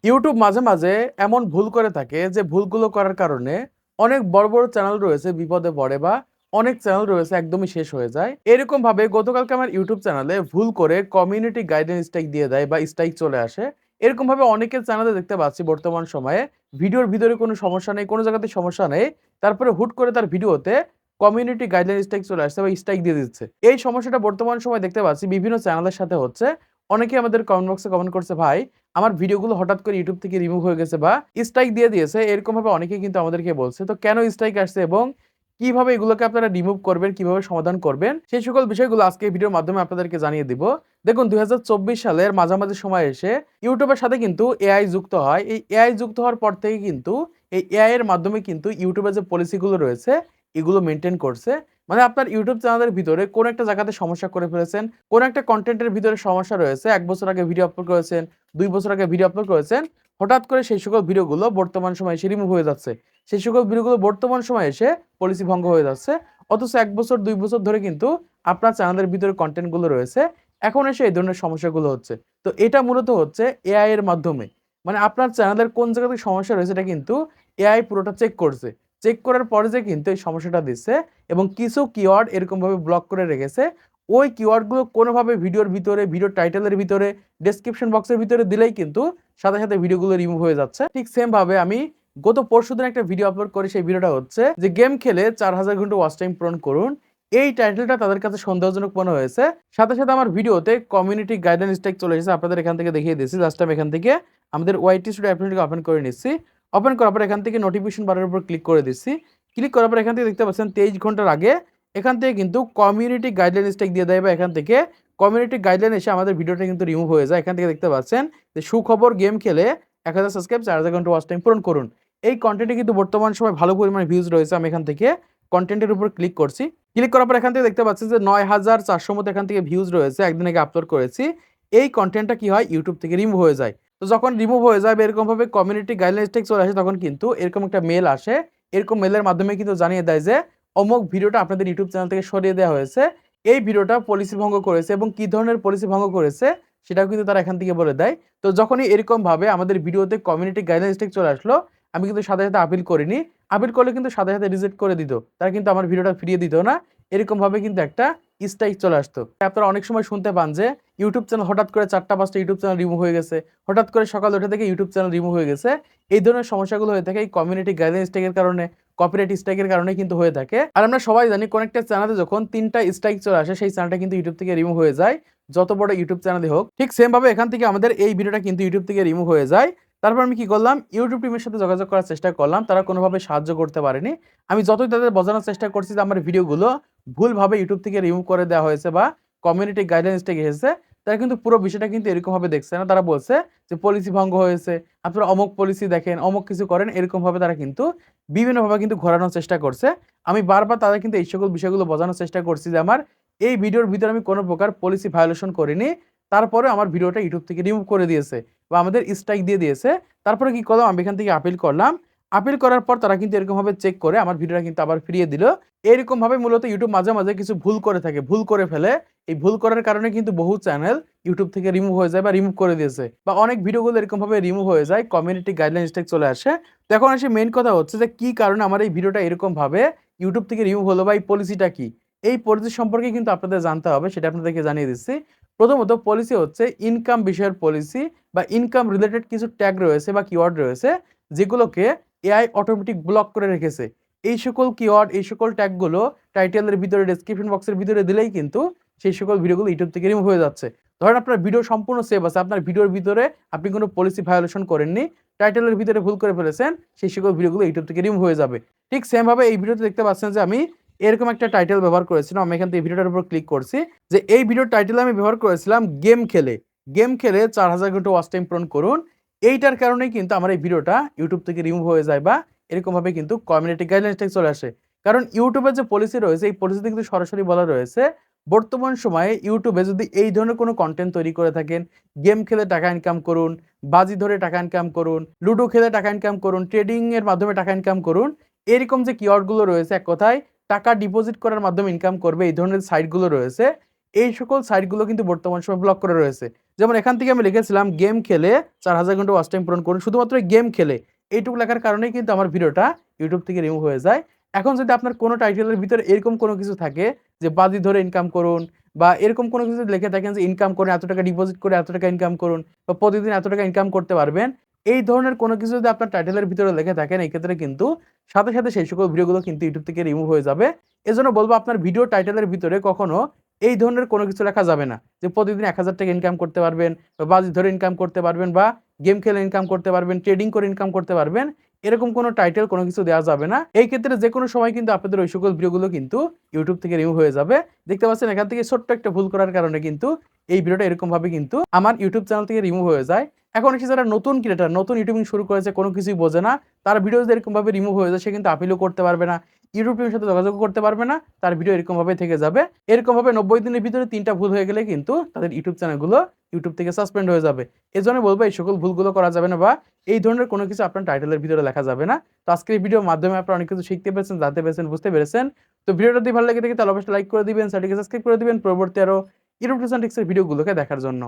YouTube মাঝে মাঝে এমন ভুল করে থাকে যে ভুলগুলো করার কারণে অনেক বড় বড় চ্যানেল রয়েছে বিপদে পড়ে বা অনেক চ্যানেল রয়েছে একদমই শেষ হয়ে যায়। এরকম ভাবে গতকালকে আমার ইউটিউব চ্যানেলে ভুল করে কমিউনিটি গাইডলাইন স্ট্রাইক দিয়ে দেয় বা স্ট্রাইক চলে আসে। এরকম ভাবে অনেকের চ্যানেলে দেখতে পাচ্ছি বর্তমান সময়ে ভিডিওর ভিতরে কোনো সমস্যা নেই, কোনো জায়গাতে সমস্যা নেই, তারপরে হুট করে তার ভিডিওতে কমিউনিটি গাইডলাইন স্ট্রাইক চলে আসছে বা স্ট্রাইক দিয়ে দিচ্ছে। এই সমস্যাটা বর্তমান সময় দেখতে পাচ্ছি বিভিন্ন চ্যানেলের সাথে হচ্ছে। অনেকে আমাদের কমেন্ট বক্সে কমেন্ট করছে, ভাই আমার ভিডিওগুলো হঠাৎ করে ইউটিউব থেকে রিমুভ হয়ে গেছে বা স্ট্রাইক দিয়ে দিয়েছে। এরকম ভাবে অনেকেই কিন্তু আমাদেরকে বলছে। তো কেন স্ট্রাইক আসছে এবং কিভাবে এগুলোকে আপনারা রিমুভ করবেন, কিভাবে সমাধান করবেন, সেই সকল বিষয়গুলো আজকে এই ভিডিওর মাধ্যমে আপনাদেরকে জানিয়ে দিব। দেখুন ২০২৪ সালের মাঝামাঝি সময় এসে ইউটিউবের সাথে কিন্তু এআই যুক্ত হয়। এই এআই যুক্ত হওয়ার পর থেকে কিন্তু এই এআই এর মাধ্যমে কিন্তু ইউটিউবের যে পলিসিগুলো রয়েছে এগুলো মেইনটেইন করছে। মানে আপনার ইউটিউব চ্যানেলের ভিতরে কোন একটা জায়গাতে সমস্যা করে ফেলেছেন, কোন একটা কনটেন্টের ভিতরে সমস্যা রয়েছে, ১ বছর আগে ভিডিও আপলোড করেছেন, ২ বছর আগে ভিডিও আপলোড করেছেন। হঠাৎ করে সেই সকল ভিডিওগুলো বর্তমান সময়ে এসে রিমুভ হয়ে যাচ্ছে। সেই সকল ভিডিওগুলো বর্তমান সময়ে এসে পলিসি ভঙ্গ হয়ে যাচ্ছে। অথচ ১ বছর ২ বছর ধরে কিন্তু আপনার চ্যানেলের ভিতরে কনটেন্ট গুলো রয়েছে। এখন এসে এই ধরনের সমস্যাগুলো হচ্ছে। তো এটা মূলত হচ্ছে এআই এর মাধ্যমে। মানে আপনার চ্যানেলের কোন জায়গাতে সমস্যা রয়েছে এটা কিন্তু এআই পুরোটা চেক করছে। চেক করার পরে যে কিন্তু এই সমস্যাটা দিচ্ছে এবং কিছু কিওয়ার্ড এরকমভাবে ব্লক করে রেখেছে। ওই কিওয়ার্ডগুলো কোনোভাবে ভিডিওর ভিতরে, ভিডিওর টাইটেলের ভিতরে, ডেসক্রিপশন বক্সের ভিতরে দিলেই কিন্তু সাথে, সাথে ভিডিওগুলো রিমুভ হয়ে যাচ্ছে। ঠিক সেম ভাবে আমি গত পরশুদিন একটা ভিডিও আপলোড করি। সেই ভিডিওটা হচ্ছে যে গেম খেলে ৪,০০০ ঘন্টা ওয়াচ টাইম পূরণ করুন। এই টাইটেলটা তাদের কাছে সন্দেহজনক মনে হয়েছে। সাথে, সাথে আমার ভিডিওতে কমিউনিটি গাইডলাইন স্ট্রাইক চলে এসেছে। আপনাদের এখান থেকে দেখিয়ে দিচ্ছি। জাস্ট আমি এখান থেকে আমাদের ওয়াইটি স্টুডিও অ্যাপ্লিকেশনকে ওপেন করে নিচ্ছি। ওপেন করার পর এখান থেকে নোটিফিকেশন বারের উপর ক্লিক করে দিচ্ছি। ক্লিক করার পর এখান থেকে দেখতে পাচ্ছেন ২৩ ঘন্টার আগে এখান থেকে কিন্তু কমিউনিটি গাইডলাইন স্ট্রাইক দিয়ে দেয় বা এখান থেকে কমিউনিটি গাইডলাইন এসে আমাদের ভিডিওটা কিন্তু রিমুভ হয়ে যায়। এখান থেকে দেখতে পাচ্ছেন যে সুখবর, গেম খেলে ১,০০০ সাবস্ক্রাইব, ৪,০০০ ঘন্টা ওয়াচ টাইম পূরণ করুন। এই কনটেন্টে কিন্তু বর্তমান সময় ভালো পরিমাণে ভিউজ রয়েছে। আমি এখান থেকে কনটেন্টের উপর ক্লিক করছি। ক্লিক করার পর এখান থেকে দেখতে পাচ্ছেন যে ৯,৪০০ মতো এখান থেকে ভিউজ রয়েছে। একদিন আগে আপলোড করেছি। এই কনটেন্টটা কি হয় ইউটিউব থেকে রিমুভ হয়ে যায়। তো যখন রিমুভ হয়ে যায় বা এরকমভাবে কমিউনিটি গাইডলাইন স্ট্রাইক চলে আসে তখন কিন্তু এরকম একটা মেল আসে। এরকম মেলের মাধ্যমে কিন্তু জানিয়ে দেয় যে অমুক ভিডিওটা আপনাদের ইউটিউব চ্যানেল থেকে সরিয়ে দেওয়া হয়েছে। এই ভিডিওটা পলিসি ভঙ্গ করেছে এবং কি ধরনের পলিসি ভঙ্গ করেছে সেটাও কিন্তু তারা এখান থেকে বলে দেয়। তো যখনই এরকমভাবে আমাদের ভিডিওতে কমিউনিটি গাইডলাইন স্ট্রাইক চলে আসলো, আমি কিন্তু সাথে, সাথে আপিল করিনি। আপিল করলে কিন্তু সাথে, সাথে রিজেক্ট করে দিত। তারা কিন্তু আমার ভিডিওটা ফিরিয়ে দিত না। এরকমভাবে কিন্তু একটা স্ট্রাইক চলে আসতো। আপনারা অনেক সময় শুনতে পান যে ইউটিউব চ্যানেল হঠাৎ করে ৪টা ৫টা ইউটিউব চ্যানেল রিমুভ হয়ে গেছে। হঠাৎ করে সকালে উঠে থেকে ইউটিউব চ্যানেল রিমুভ হয়ে গেছে। এই ধরনের সমস্যাগুলো হয়ে থাকে এই কমিউনিটি গাইডলাইন স্ট্রাইকের কারণে, কপিরাইট স্ট্রাইকের কারণে কিন্তু হয়ে থাকে। আর আমরা সবাই জানি কোন একটা চ্যানেলে যখন ৩টা স্ট্রাইক চলে আসে সেই চ্যানেলটা কিন্তু ইউটিউব থেকে রিমুভ হয়ে যায়। যত বড় ইউটিউব চ্যানেলই হোক। ঠিক সেম ভাবে এখান থেকে আমাদের এই ভিডিওটা কিন্তু ইউটিউব থেকে রিমুভ হয়ে যায়। তারপর আমি কি করলাম? ইউটিউব টিমের সাথে যোগাযোগ করার চেষ্টা করলাম। তারা কোনোভাবে সাহায্য করতে পারেনি। আমি যতই তাদের বোঝানোর চেষ্টা করছি যে আমার ভিডিওগুলো ভুলভাবে ইউটিউব থেকে রিমুভ করে দেওয়া হয়েছে বা কমিউনিটি গাইডলাইন স্ট্রাইক এসেছে। তারা কিন্তু পুরো বিষয়টা কিন্তু এরকমভাবে দেখছে না। তারা বলছে যে পলিসি ভঙ্গ হয়েছে। আপনারা অমুক পলিসি দেখেন, অমুক কিছু করেন। এরকমভাবে তারা কিন্তু বিভিন্নভাবে কিন্তু ঘোরানোর চেষ্টা করছে। আমি বারবার তাদের কিন্তু এই সকল বিষয়গুলো বোঝানোর চেষ্টা করছি যে আমার এই ভিডিওর ভিতরে আমি কোনো প্রকার পলিসি ভায়োলেশন করিনি। তারপরেও আমার ভিডিওটা ইউটিউব থেকে রিমুভ করে দিয়েছে বা আমাদের স্ট্রাইক দিয়ে দিয়েছে। তারপরে কি করলাম? আমি এখান থেকে আপিল করলাম। আপিল করার পর তারা কিন্তু এরকমভাবে চেক করে আমার ভিডিওটা কিন্তু আবার ফিরিয়ে দিল। এরকমভাবে মূলত ইউটিউব মাঝে, মাঝে কিছু ভুল করে থাকে, ভুল করে ফেলে। এই ভুল করার কারণে কিন্তু বহু চ্যানেল ইউটিউব থেকে রিমুভ হয়ে যায় বা রিমুভ করে দিয়েছে। বা অনেক ভিডিওগুলো এরকমভাবে রিমুভ হয়ে যায়, কমিউনিটি গাইডলাইন স্ট্রাইক চলে আসে। তো এখন আসে মেইন কথা হচ্ছে যে কি কারণে আমার এই ভিডিওটা এরকমভাবে ইউটিউব থেকে রিমুভ হলো বা এই পলিসিটা কি? এই পলিসি সম্পর্কে কিন্তু আপনাদের জানতে হবে, সেটা আপনাদেরকে জানিয়ে দিচ্ছি। প্রথমত পলিসি হচ্ছে ইনকাম বিষয়ের পলিসি বা ইনকাম রিলেটেড কিছু ট্যাগ রয়েছে বা কিওয়ার্ড রয়েছে যেগুলোকে এআই অটোমেটিক ব্লক করে রেখেছে। এই সকল কিওয়ার্ড, এই সকল ট্যাগগুলো টাইটেলের ভিতরে, ডেসক্রিপশন বক্সের ভিতরে দিলেই কিন্তু সেই সকল ভিডিওগুলো ইউটিউব থেকে রিমুভ হয়ে যাচ্ছে। ধরেন আপনার ভিডিও সম্পূর্ণ সেভ আছে। আপনার ভিডিওর ভিতরে আপনি কোনো পলিসি ভায়োলেশন করেননি। টাইটেলের ভিতরে ভুল করে ফেলেছেন, সেই সকল ভিডিওগুলো ইউটিউব থেকে রিমুভ হয়ে যাবে। ঠিক সেম ভাবে এই ভিডিওতে দেখতে পাচ্ছেন যে আমি এরকম একটা টাইটেল ব্যবহার করেছিলাম। আমি এখান থেকে ভিডিওটার উপর ক্লিক করছি যে এই ভিডিওর টাইটেলে আমি ব্যবহার করেছিলাম গেম খেলে। গেম খেলে ৪,০০০ ঘন্টা ওয়াচ টাইম পূরণ করুন। এইটার কারণেই কিন্তু আমার এই ভিডিওটা ইউটিউব থেকে রিমুভ হয়ে যায় বা এরকমভাবে কিন্তু কমিউনিটি গাইডলাইনস থেকে চলে আসে। কারণ ইউটিউবের যে পলিসি রয়েছে এই পলিসিতে কিন্তু সরাসরি বলা রয়েছে বর্তমান সময়ে ইউটিউবে যদি এই ধরনের কোনো কনটেন্ট তৈরি করে থাকেন, গেম খেলে টাকা ইনকাম করুন, বাজি ধরে টাকা ইনকাম করুন, লুডো খেলে টাকা ইনকাম করুন, ট্রেডিং এর মাধ্যমে টাকা ইনকাম করুন, এরকম যে কিওয়ার্ড গুলো রয়েছে এক কথায় টাকা ডিপোজিট করার মাধ্যমে ইনকাম করবে এই ধরনের সাইট গুলো রয়েছে, এই সকল সাইটগুলো কিন্তু বর্তমান সময়ে ব্লক করে রয়েছে। যেমন এখান থেকে আমি লিখেছিলাম গেম খেলে ৪,০০০ ঘন্টা ওয়াচ টাইম পূরণ করুন। শুধুমাত্র গেম খেলে এইটুকু লেখার কারণেই কিন্তু আমার ভিডিওটা YouTube থেকে রিমুভ হয়ে যায়। এখন যদি আপনার কোনো টাইটেলের ভিতরে এরকম কোনো কিছু থাকে যে বাজি ধরে ইনকাম করুন বা এরকম কোনো কিছু লিখে থাকেন যে ইনকাম করে এত টাকা ডিপোজিট করে এত টাকা ইনকাম করুন বা প্রতিদিন এত টাকা ইনকাম করতে পারবেন। এই ধরনের কোনো কিছু যদি আপনার টাইটেলের ভিতরে লিখে থাকেন এই ক্ষেত্রে কিন্তু সাথে সেই সকল ভিডিওগুলো কিন্তু YouTube থেকে রিমুভ হয়ে যাবে। এজন্য বলব আপনার ভিডিও টাইটেলের ভিতরে কখনো এই ধরনের কোনো কিছু লেখা যাবে না। যে প্রতিদিন ৳১,০০০ ইনকাম করতে পারবেন বা বাজি ধরে ইনকাম করতে পারবেন বা গেম খেলে ইনকাম করতে পারবেন, ট্রেডিং করে ইনকাম করতে পারবেন। এরকম কোনো টাইটেল কোনো কিছু দেওয়া যাবে না। এই ক্ষেত্রে যেকোনো সময় কিন্তু আপনাদের ওই সকল ভিডিওগুলো কিন্তু YouTube থেকে রিমুভ হয়ে যাবে। দেখতে পাচ্ছেন এখান থেকে ছোট্ট একটা ভুল করার কারণে কিন্তু এই ভিডিওটা এরকমভাবে কিন্তু আমার YouTube চ্যানেল থেকে রিমুভ হয়ে যায়। এখন এসে যারা নতুন ক্রিয়েটর, নতুন ইউটিউবিং শুরু করেছে, কোনো কিছুই বোঝে না, তার ভিডিও যদি এরকমভাবে রিমুভ হয়ে যায় সে কিন্তু আপিলও করতে পারবে না। ইউটিউব টিমের সাথে যোগাযোগও করতে পারবে না। তার ভিডিও এরকমভাবে থেকে যাবে। এরকমভাবে ৯০ দিনের ভিতরে ৩ টা ভুল হয়ে গেলে কিন্তু তাদের ইউটিউব চ্যানেলগুলো ইউটিউব থেকে সাসপেন্ড হয়ে যাবে। এজন্য বলব এই সকল ভুলগুলো করা যাবে না বা এই ধরনের কোনো কিছু আপনার টাইটেলের ভিতরে লেখা যাবে না। তো আজকের এই ভিডিওর মাধ্যমে আপনারা অনেক কিছু শিখতে পেরেছেন, জানতে পেরেছেন, বুঝতে পেরেছেন। তো ভিডিওটা যদি ভালো লেগে থাকে তাহলে অবশ্যই লাইক করে দিবেন, চ্যানেলটিকে সাবস্ক্রাইব করে দিবেন পরবর্তী আরো ইউটিউব টিপস এন্ড ট্রিক্স এর ভিডিওগুলোকে দেখার জন্য।